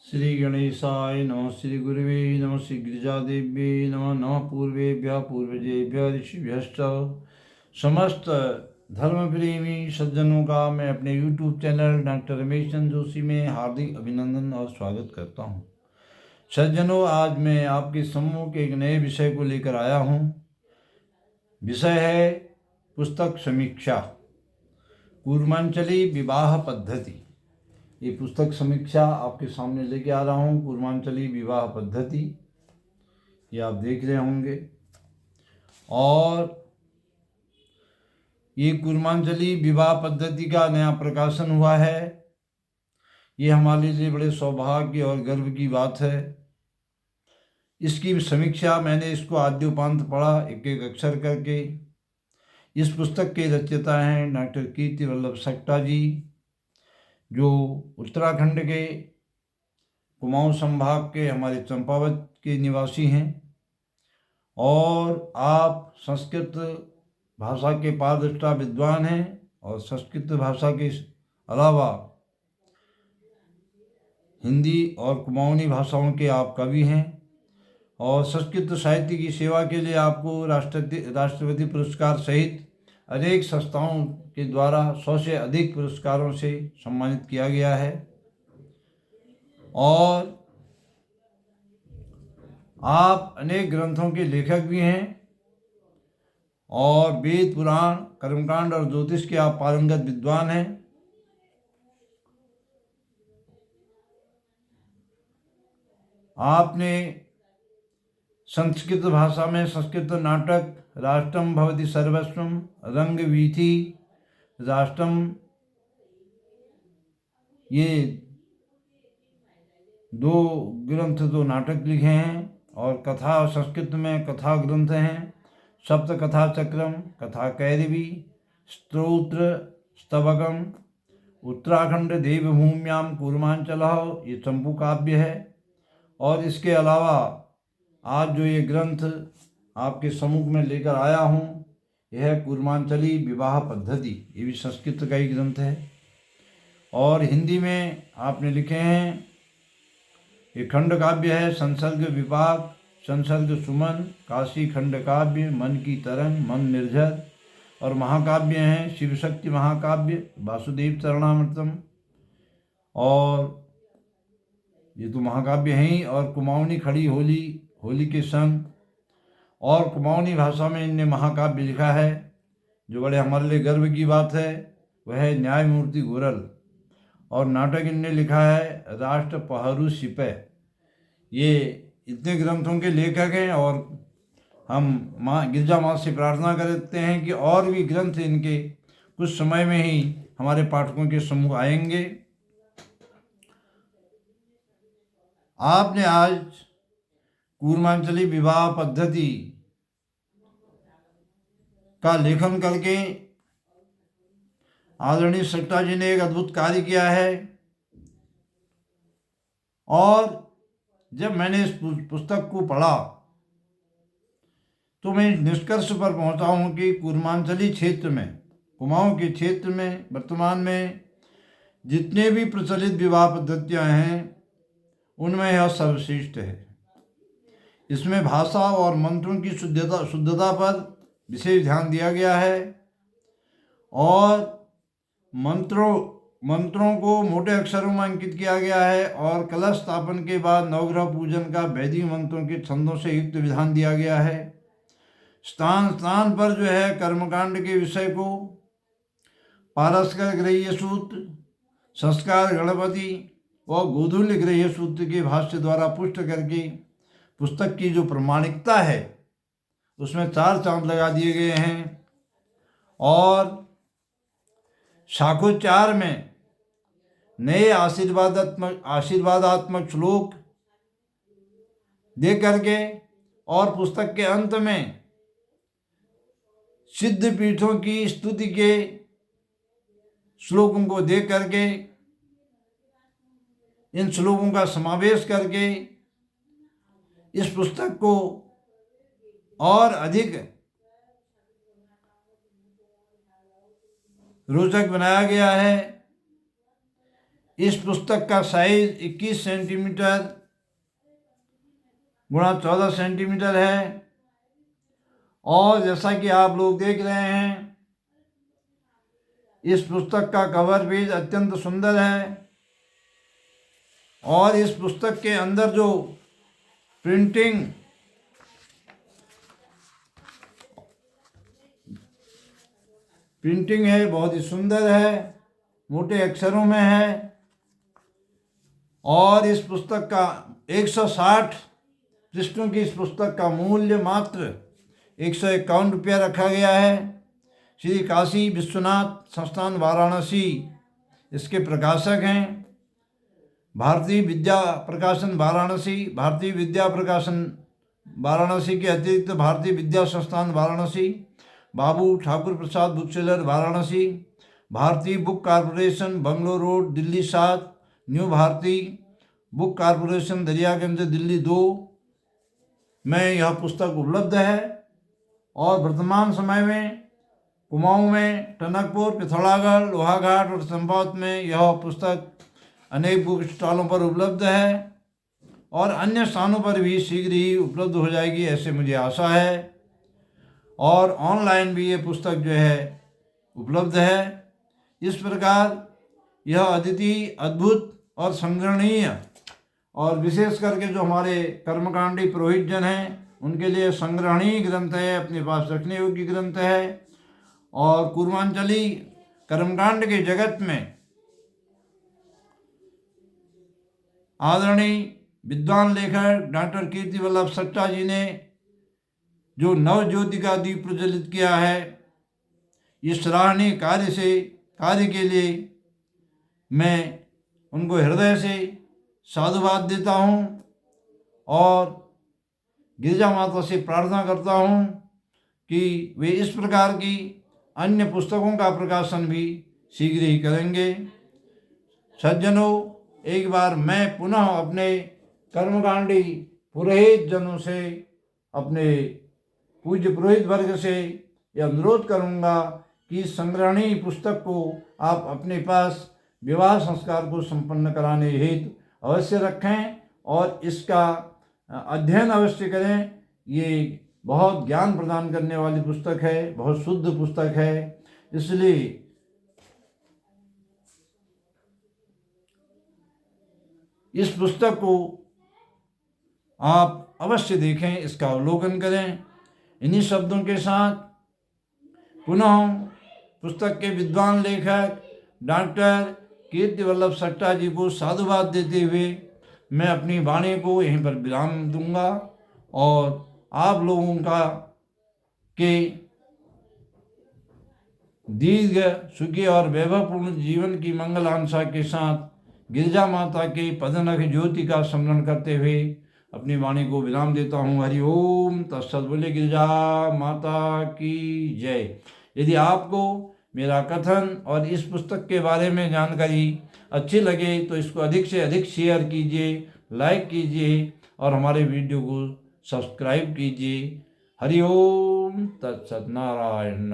श्री गणेशाय नमः। श्री गुरुवे नमः। श्री गिरिजादेव्ये नमः। नमः पूर्वेभ्यः पूर्वजेभ्यः ऋषिभ्यश्च। समस्त धर्म प्रेमी सज्जनों का मैं अपने YouTube channel doctor Ramesh Chandra Joshi में हार्दिक अभिनंदन और स्वागत करता हूं। सज्जनों, आज मैं आपके सम्मुख एक नए विषय को लेकर आया हूं। विषय है पुस्तक समीक्षा, कूर्मांचली विवाह पद्धति। ये पुस्तक समीक्षा आपके सामने लेके आ रहा हूँ। कूर्मांचली विवाह पद्धति, ये आप देख रहे होंगे। और ये कूर्मांचली विवाह पद्धति का नया प्रकाशन हुआ है। ये हमारे लिए बड़े सौभाग्य और गर्व की बात है। इसकी समीक्षा मैंने इसको आद्योपांत पढ़ा, एक एक अक्षर करके। इस पुस्तक के रचयिता हैं डॉक्टर कीर्ति वल्लभ सक्टा जी, जो उत्तराखंड के कुमाऊं संभाग के हमारे चंपावत के निवासी हैं। और आप संस्कृत भाषा के पारदर्शिता विद्वान हैं और संस्कृत भाषा के अलावा हिंदी और कुमाऊनी भाषाओं के आप कवि हैं। और संस्कृत साहित्य की सेवा के लिए आपको राष्ट्रपति पुरस्कार सहित अनेक संस्थाओं के द्वारा 100 से अधिक पुरस्कारों से सम्मानित किया गया है। और आप अनेक ग्रंथों के लेखक भी हैं और वेद, पुराण, कर्मकांड और ज्योतिष के आप पारंगत विद्वान हैं। आपने संस्कृत भाषा में संस्कृत नाटक राष्ट्रम भवति सर्वस्वम, रंगवीथि, राष्ट्रम, ये 2 ग्रंथ तो नाटक लिखे हैं। और कथा संस्कृत में कथा ग्रंथ हैं, सप्त कथा चक्रम, कथा कैरवी, स्तोत्र स्तवकम, उत्तराखंड देवभूम्याम कूर्मांचल, ये चंपू काव्य है। और इसके अलावा आज जो ये ग्रंथ आपके सम्मुख में लेकर आया हूँ, यह है कूर्मांचली विवाह पद्धति। ये भी संस्कृत का ही ग्रंथ है। और हिंदी में आपने लिखे हैं, ये खंड काव्य है, संसर्ग विभाग, संसर्ग सुमन, काशी खंड काव्य, मन की तरंग, मन निर्झर। और महाकाव्य हैं शिव शक्ति महाकाव्य, वासुदेव चरणामृतम। और ये तो महाकाव्य हैं ही। और कुमाऊनी खड़ी होली, होली के संग। और कुमाऊनी भाषा में इनने महाकाव्य लिखा है, जो बड़े हमारे लिए गर्व की बात है। वह है न्यायमूर्ति गोरल। और नाटक इनने लिखा है राष्ट्र पहरू सिपह। ये इतने ग्रंथों के लेखक हैं। और हम माँ गिरजा माँ से प्रार्थना करते हैं कि और भी ग्रंथ इनके कुछ समय में ही हमारे पाठकों के सम्मुख आएंगे। आपने आज कूर्मांचली विवाह पद्धति का लेखन करके आदरणीय सक्टा जी ने एक अद्भुत कार्य किया है। और जब मैंने इस पुस्तक को पढ़ा तो मैं निष्कर्ष पर पहुंचा हूं कि कूर्मांचली क्षेत्र में, कुमाऊं के क्षेत्र में वर्तमान में जितने भी प्रचलित विवाह पद्धतियां हैं, उनमें यह सर्वश्रेष्ठ है। इसमें भाषा और मंत्रों की शुद्धता पर विशेष ध्यान दिया गया है। और मंत्रों को मोटे अक्षरों में अंकित किया गया है। और कलश स्थापन के बाद नवग्रह पूजन का वैदिक मंत्रों के छंदों से युक्त विधान दिया गया है। स्थान स्थान पर जो है कर्मकांड के विषय को पारस्कर गृह्य सूत्र, संस्कार गणपति और गोधूल्य गृह्य सूत्र के भाष्य द्वारा पुष्ट करके पुस्तक की जो प्रमाणिकता है उसमें 4 चांद लगा दिए गए हैं। और शाखोच्चार में नए आशीर्वादात्मक श्लोक दे करके और पुस्तक के अंत में सिद्ध पीठों की स्तुति के श्लोकों को दे करके, इन श्लोकों का समावेश करके इस पुस्तक को और अधिक रोचक बनाया गया है। इस पुस्तक का साइज 21 सेंटीमीटर गुणा 14 सेंटीमीटर है। और जैसा कि आप लोग देख रहे हैं, इस पुस्तक का कवर पेज अत्यंत सुंदर है। और इस पुस्तक के अंदर जो प्रिंटिंग है बहुत ही सुंदर है, मोटे अक्षरों में है। और इस पुस्तक का 160 पृष्ठों की इस पुस्तक का मूल्य मात्र 151 रुपया रखा गया है। श्री काशी विश्वनाथ संस्थान वाराणसी इसके प्रकाशक हैं। भारतीय विद्या प्रकाशन वाराणसी, भारतीय विद्या प्रकाशन वाराणसी के अतिरिक्त Bharatiya Vidya Sansthan Varanasi, Babu Thakur Prasad book seller Varanasi, Bharatiya book corporation Bangalore road Delhi 7, new Bharati book corporation Daryaganj Delhi 2 में यह पुस्तक उपलब्ध है। और वर्तमान समय में कुमाऊं में, टनकपुर, पिथौरागढ़, लोहाघाट और चंपावत में यह पुस्तक अनेक बुक स्टॉलों पर उपलब्ध है और अन्य स्थानों पर भी शीघ्र ही उपलब्ध हो जाएगी, ऐसे मुझे आशा है। और ऑनलाइन भी ये पुस्तक जो है उपलब्ध है। इस प्रकार यह अद्वितीय, अद्भुत और संग्रहणीय और विशेष करके जो हमारे कर्मकांडी पुरोहित जन हैं उनके लिए संग्रहणीय ग्रंथ है, अपने पास रखने योग्य ग्रंथ है। और पूर्वांचली कर्मकांड के जगत में आदरणीय विद्वान लेखक डॉक्टर कीर्ति वल्लभ सट्टा जी ने जो नव ज्योति का दीप प्रज्वलित किया है, इस सराहनीय कार्य के लिए मैं उनको हृदय से साधुवाद देता हूँ और गिरिजा माता से प्रार्थना करता हूँ कि वे इस प्रकार की अन्य पुस्तकों का प्रकाशन भी शीघ्र ही करेंगे। सज्जनों, एक बार मैं पुनः अपने कर्मकांडी पुरोहित जनों से, अपने पूज्य पुरोहित वर्ग से यह अनुरोध करूँगा कि संग्रहणीय पुस्तक को आप अपने पास विवाह संस्कार को संपन्न कराने हेतु अवश्य रखें और इसका अध्ययन अवश्य करें। ये बहुत ज्ञान प्रदान करने वाली पुस्तक है, बहुत शुद्ध पुस्तक है, इसलिए इस पुस्तक को आप अवश्य देखें, इसका अवलोकन करें। इन्हीं शब्दों के साथ पुनः पुस्तक के विद्वान लेखक डॉक्टर कीर्ति वल्लभ सट्टा जी को साधुवाद देते हुए मैं अपनी वाणी को यहीं पर विराम दूंगा और आप लोगों का के दीर्घ, सुखी और वैभवपूर्ण जीवन की मंगलांशा के साथ गिरिजा माता के पदनख ज्योति का स्मरण करते हुए अपनी वाणी को विराम देता हूँ। हरि ओम तत्सत। बोले गिरिजा माता की जय। यदि आपको मेरा कथन और इस पुस्तक के बारे में जानकारी अच्छी लगे तो इसको अधिक से अधिक शेयर कीजिए, लाइक कीजिए और हमारे वीडियो को सब्सक्राइब कीजिए। हरि ओम तत्सत। नारायण।